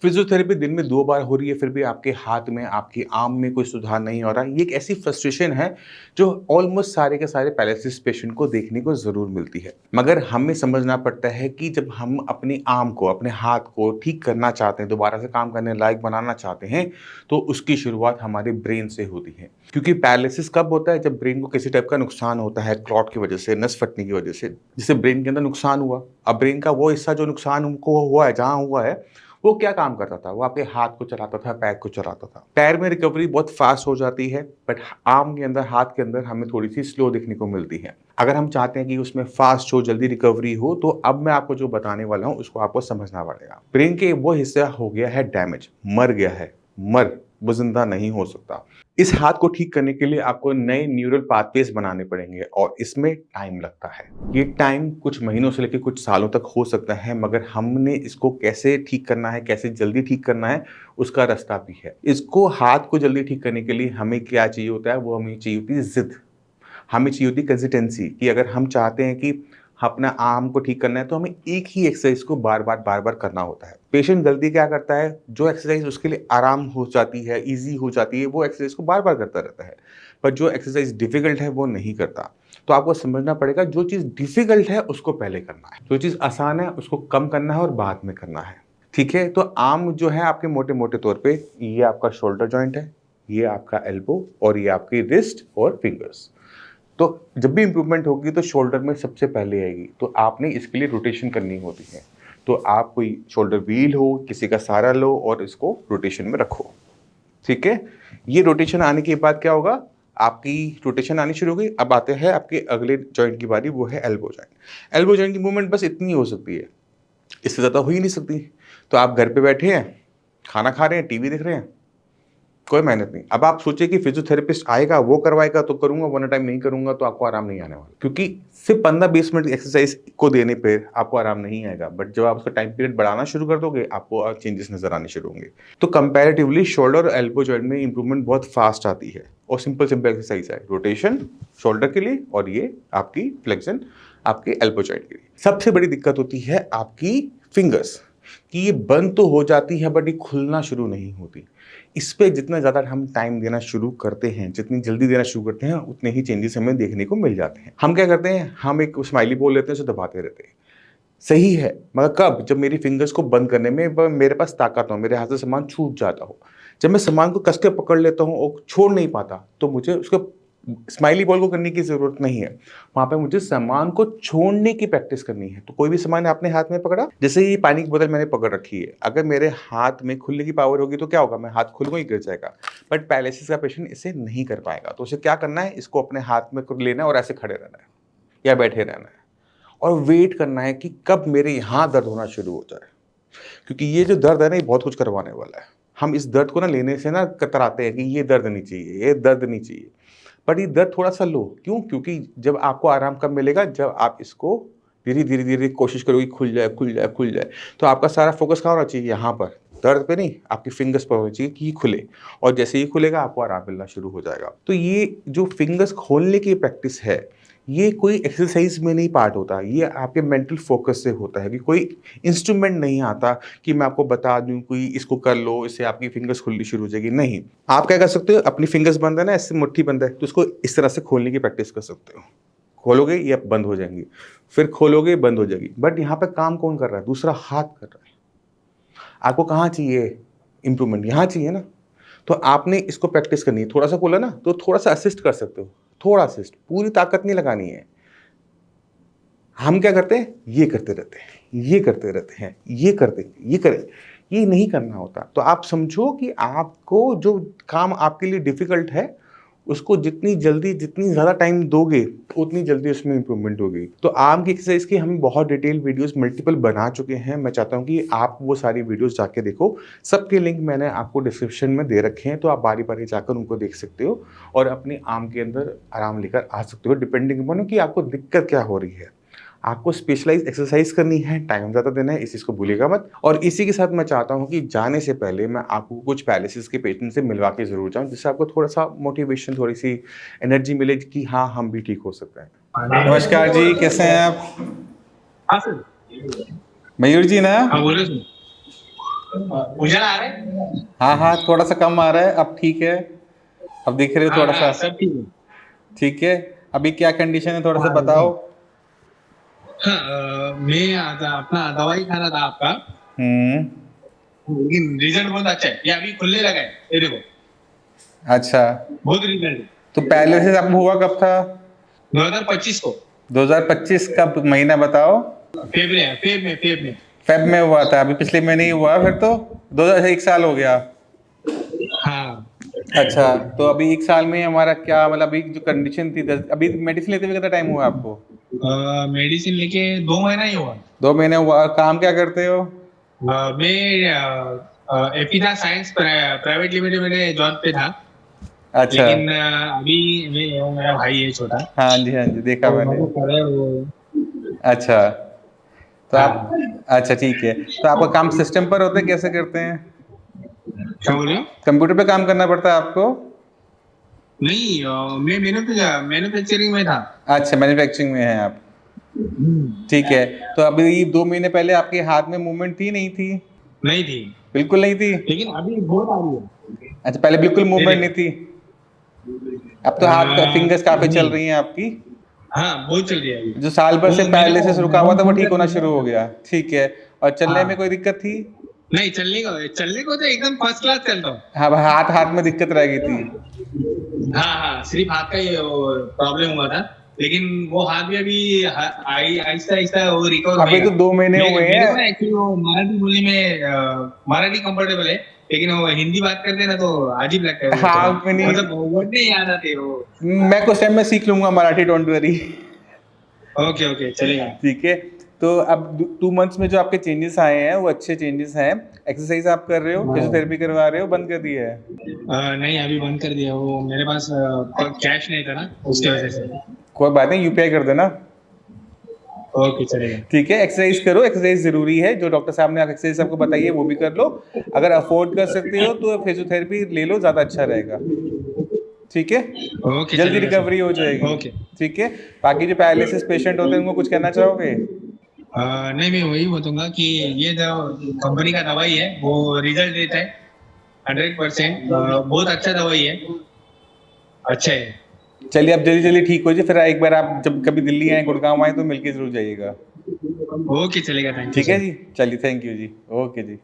Physiotherapy दिन में 2 बार हो रही है, फिर भी आपके हाथ में, आपकी आर्म में कोई सुधार नहीं हो रहा। ये एक ऐसी फ्रस्ट्रेशन है, जो ऑलमोस्ट सारे के सारे पैरालिसिस पेशेंट को देखने को ज़रूर मिलती है। मगर हमें समझना पड़ता है कि जब हम अपनी आर्म को, अपने हाथ को ठीक करना चाहते हैं, दोबारा से काम करने लायक बनाना चाहते हैं, तो उसकी शुरुआत हमारे ब्रेन से होती है। क्योंकि पैरालिसिस कब होता है? जब ब्रेन को किसी टाइप का नुकसान होता है, क्लॉट की वजह से, नस फटने की वजह से, जिससे ब्रेन के अंदर नुकसान हुआ। अब ब्रेन का वो हिस्सा जो नुकसान उनको हुआ है, जहाँ हुआ है, वो क्या काम करता था? वो आपके हाथ को चलाता था, पैर को चलाता था। पैर में रिकवरी बहुत फास्ट हो जाती है, बट आर्म के अंदर, हाथ के अंदर हमें थोड़ी-सी स्लो देखने को मिलती है। अगर हम चाहते हैं कि उसमें फास्ट हो, जल्दी रिकवरी हो, तो अब मैं आपको जो बताने वाला हूँ, उसको आपको समझना पड़ेगा। ब्रेन के वो हिस्सा हो गया है डैमेज, मर गया है, वो ज़िंदा नहीं हो सकता। इस हाथ को ठीक करने के लिए आपको नए न्यूरल पाथवेज़ बनाने पड़ेंगे और इसमें टाइम लगता है। ये टाइम कुछ महीनों से लेके कुछ सालों तक हो सकता है, मगर हमने इसको कैसे ठीक करना है, कैसे जल्दी ठीक करना है, उसका रास्ता भी है। इसको हाथ को जल्दी ठीक करने के लिए हमें क्या चाहिए होता है? वो हमें चाहिए होती है ज़िद। हमें चाहिए होती है कंसिस्टेंसी, कि अगर हम चाहते हैं कि अपना आर्म को ठीक करना है, तो हमें एक ही एक्सरसाइज को बार-बार करना होता है। पेशेंट गलती क्या करता है? जो एक्सरसाइज उसके लिए आराम हो जाती है, ईज़ी हो जाती है, वो एक्सरसाइज को बार-बार करता रहता है। पर जो एक्सरसाइज डिफ़िकल्ट है, वो नहीं करता। तो आपको समझना पड़ेगा, जो चीज़ डिफ़िकल्ट है, उसको पहले करना है। जो चीज़ आसान है, उसको कम करना है और बाद में करना है। ठीक है? तो आर्म जो है आपके मोटे-मोटे तौर पे, ये आपका शोल्डर जॉइंट है, ये आपका एल्बो और ये आपकी रिस्ट और फिंगर्स। तो जब भी इम्प्रूवमेंट होगी तो शोल्डर में सबसे पहले आएगी, तो आपने इसके लिए रोटेशन करनी होती है। तो आप कोई शोल्डर व्हील हो, किसी का सहारा लो और इसको रोटेशन में रखो। ठीक है? ये रोटेशन आने के बाद क्या होगा? आपकी रोटेशन आनी शुरू हो गई। अब आते हैं आपके अगले जॉइंट की बारी, वो है एल्बो जॉइंट। एल्बो जॉइंट की मूवमेंट बस इतनी हो सकती है, इससे ज़्यादा हो ही नहीं सकती। तो आप घर पे बैठे हैं, खाना खा रहे हैं, टीवी देख रहे हैं, कोई मेहनत नहीं। अब आप सोचिए कि फिजियोथेरेपिस्ट आएगा, वो करवाएगा तो करूँगा, वरना टाइम नहीं करूँगा तो आपको आराम नहीं आने वाला। क्योंकि सिर्फ 15-20 मिनट की एक्सरसाइज को देने पे आपको आराम नहीं आएगा, बट जब आप उसका टाइम पीरियड बढ़ाना शुरू कर दोगे, आपको चेंजेस नज़र आने शुरू होंगे। तो कंपैरेटिवली शोल्डर और एल्बो जॉइंट में इंप्रूवमेंट बहुत फास्ट आती है और सिंपल एक्सरसाइज है। रोटेशन शोल्डर के लिए और ये आपकी फ्लेक्शन आपके एल्बो जॉइंट के लिए। सबसे बड़ी दिक्कत होती है आपकी फिंगर्स, कि ये बंद तो हो जाती है बट ये खुलना शुरू नहीं होती। इस पे जितना ज़्यादा हम टाइम देना शुरू करते हैं, जितनी जल्दी देना शुरू करते हैं, उतने ही चेंजेस हमें देखने को मिल जाते हैं। हम क्या करते हैं? हम एक स्माइली बोल लेते हैं, उसे दबाते रहते हैं। सही है, मगर कब? जब मेरी फिंगर्स को बंद करने में मेरे पास ताकत हो, मेरे हाथ से सामान छूट जाता हो। जब मैं सामान को कस के पकड़ लेता हूँ और छोड़ नहीं पाता, तो मुझे उसको स्माइली बॉल को करने की ज़रूरत नहीं है। वहाँ पे मुझे सामान को छोड़ने की प्रैक्टिस करनी है। तो कोई भी सामान आपने हाथ में पकड़ा, जैसे ये पानी की बोतल मैंने पकड़ रखी है, अगर मेरे हाथ में खुलने की पावर होगी तो क्या होगा? मैं हाथ खुल को ही गिर जाएगा। बट पैरालिसिस का पेशेंट इसे नहीं कर पाएगा। तो उसे क्या करना है? इसको अपने हाथ में लेना है और ऐसे खड़े रहना है या बैठे रहना है और वेट करना है कि कब मेरे यहाँ दर्द होना शुरू हो जाए। क्योंकि ये जो दर्द है ना, ये बहुत कुछ करवाने वाला है। हम इस दर्द को ना लेने से ना कतराते हैं कि ये दर्द नहीं चाहिए, ये दर्द नहीं चाहिए। बट ये दर्द थोड़ा-सा लो, क्यों? क्योंकि जब आपको आराम कब मिलेगा? जब आप इसको धीरे-धीरे कोशिश करोगे खुल जाए, खुल जाए, खुल जाए। तो आपका सारा फ़ोकस कहाँ होना चाहिए? यहाँ पर, दर्द पे नहीं, आपकी फिंगर्स पर होना चाहिए कि ये खुले और जैसे ही खुलेगा आपको आराम मिलना शुरू हो जाएगा। तो ये जो फिंगर्स खोलने की प्रैक्टिस है, ये कोई एक्सरसाइज़ में नहीं पार्ट होता, ये आपके मेंटल फ़ोकस से होता है कि कोई इंस्ट्रूमेंट नहीं आता कि मैं आपको बता दूँ कोई इसको कर लो, इससे आपकी फिंगर्स खुलनी शुरू हो जाएगी, नहीं। आप क्या कर सकते हो? अपनी फिंगर्स बंद है ना, ऐसे मुट्ठी बंद है, तो उसको इस तरह से खोलने की प्रैक्टिस कर सकते हो। खोलोगे ये बंद हो जाएँगी, फिर खोलोगे बंद हो जाएगी। बट यहाँ पे काम कौन कर रहा है? दूसरा हाथ कर रहा है। आपको कहाँ चाहिए इम्प्रूवमेंट? यहाँ चाहिए ना। तो आपने इसको प्रैक्टिस करनी है। थोड़ा-सा खोला ना, तो थोड़ा-सा असिस्ट कर सकते हो, थोड़ा असिस्ट, पूरी ताकत नहीं लगानी है। हम क्या करते हैं? ये करते रहते हैं, ये करते रहते हैं, ये कर देंगे, ये करें, ये नहीं करना होता। तो आप समझो कि आपको जो काम आपके लिए डिफ़िकल्ट है, उसको जितनी ज़्यादा टाइम दोगे, उतनी जल्दी उसमें इम्प्रूवमेंट होगी। तो आर्म की एक्सरसाइज़ की हम बहुत डिटेल वीडियोज़ मल्टीपल बना चुके हैं। मैं चाहता हूँ कि आप वो सारी वीडियोज़ जाके देखो। सबके लिंक मैंने आपको डिस्क्रिप्शन में दे रखे हैं, तो आप बारी-बारी जाकर उनको देख सकते हो और अपने आर्म के अंदर आराम लेकर आ सकते हो, डिपेंडिंग अपॉन कि आपको दिक्कत क्या हो रही है। आपको स्पेशलाइज़ एक्सरसाइज़ करनी है, टाइम ज़्यादा देना है, इस चीज़ को भूलिएगा मत। और इसी के साथ मैं चाहता हूँ कि जाने से पहले मैं आपको कुछ पैरालिसिस के पेशेंट से मिलवा के ज़रूर जाऊँ, जिससे आपको थोड़ा-सा मोटिवेशन, थोड़ी-सी एनर्जी मिले कि हाँ, हम भी ठीक हो सकते हैं। नमस्कार जी, कैसे हैं आप? हाँ सर। मयूर जी ना? हाँ बोलिए सर। उजाला आ रहा है? हाँ हाँ, थोड़ा सा कम आ रहा है, अब ठीक है। अब दिख रहे हो हाँ थोड़ा सा? हाँ, सब ठीक है। ठीक है। अभी क्या कंडीशन है, थोड़ा सा हाँ बताओ। एकदम। हाँ, मैं अपना दवाई खा रहा था आपका, हम्म। लेकिन रिजल्ट बहुत अच्छा है, ये अभी खुलने लगा है, ये देखो। अच्छा, बहुत रिजल्ट है। तो पैरालिसिस आपको हुआ कब था? 2025 को। 2025 का महीना बताओ। फेब में। फेब में हुआ था, अभी पिछले महीने ही हुआ फिर तो। 2000, 1 साल हो गया। हाँ। अच्छा, तो अभी 1 साल में हमारा क्या मतलब, अभी जो कंडीशन थी अभी मेडिसिन लेते हुए कितना टाइम हुआ आपको? मेडिसिन लेके 2 महीना ही हुआ। 2 महीने हुआ। और काम क्या करते हो? मैं एपिथा साइंस प्राइवेट लिमिटेड में जॉब पे था। अच्छा। लेकिन अभी मेरा भाई है छोटा, हाँ जी हाँ जी, देखा तो मैंने। मदद कर रहा है वो। अच्छा, तो आप, हाँ। अच्छा ठीक है। तो आपका काम सिस्टम पर होता है, कैसे करते हैं? क्या बोल रहे हो? कंप्यूटर पे काम करना पड़ता है आपको? नहीं, मैं मैन्युफैक्चरिंग में था। अच्छा, मैन्युफैक्चरिंग में हैं आप। हम्म। ठीक है। तो अभी 2 महीने पहले आपके हाथ में मूवमेंट थी नहीं थी? नहीं थी, बिल्कुल नहीं थी? लेकिन अभी बहुत आ रही है। अच्छा, पहले बिल्कुल ये मूवमेंट नहीं देखो। थी। अब तो हाथ का फिंगर्स काफी चल नहीं। रही हैं आपकी। हाँ, बहुत चल रही है अभी। जो साल भर से वो मेरे को पैरालिसिस रुका हुआ वन था वो ठीक फिंगर होना दिख शुरू हो रहा था। गया। ठीक है। और चलने में हाँ। कोई दिक्कत थी? नहीं, चलने को तो एकदम फर्स्ट क्लास चलता हूँ। हाँ, हाथ हाथ में दिक्कत रह गई थी। हाँ हाँ, सिर्फ हाथ का ही प्रॉब्लम हुआ था। लेकिन वो हाथ भी अभी आहिस्ता आहिस्ता वो रिकवर अभी तो होएगा। 2 महीने मेरे हुए मेरे को हैं। ना एक्चुअली वो मराठी बोलने में मराठी कंफर्टेबल है। लेकिन वो हिंदी बात करते हैं ना, तो अजीब लगता है वो थोड़ा। हाथ में नहीं। मतलब वर्ड नहीं याद आते वो। मैं कुछ टाइम में सीख लूंगा Marathi, don't worry. Okay okay, चलेगा। ठीक है। तो अब 2 मंथ्स में जो आपके चेंजेस आए हैं वो अच्छे चेंजेस हैं। एक्सरसाइज आप कर रहे हो, फिजियोथेरेपी करवा रहे हो, बंद कर दिया है? नहीं, अभी बंद कर दिया। वो मेरे पास कैश नहीं था ना, उसकी वजह से। कोई बात नहीं, यूपीआई कर देना। ओके, चलेगा। ठीक है, एक्सरसाइज करो, एक्सरसाइज जरूरी है। जो डॉक्टर साहब ने एक्सरसाइज आपको बताई है वो भी कर लो। अगर अफोर्ड कर सकते हो तो फिजियोथेरेपी ले लो, ज़्यादा अच्छा रहेगा। ठीक है। ओके, जल्दी चलेगा रिकवरी हो सर। जाएगी। ओके। ठीक है। बाकी जो पैरालिसिस पेशेंट होते हैं उनको कुछ कहना चाहोगे? नहीं, मैं वही बताऊंगा कि ये जो कंपनी का दवाई है वो रिजल्ट देता है 100%। बहुत अच्छा दवाई है। अच्छा है। चलिए, आप जल्दी जल्दी ठीक हो जाए, फिर एक बार आप जब कभी दिल्ली आए, गुड़गांव आए तो मिलके जरूर जाइएगा। ओके, चलेगा। थैंक यू ठीक है सर। जी। चलिए, थैंक यू जी। ओके जी।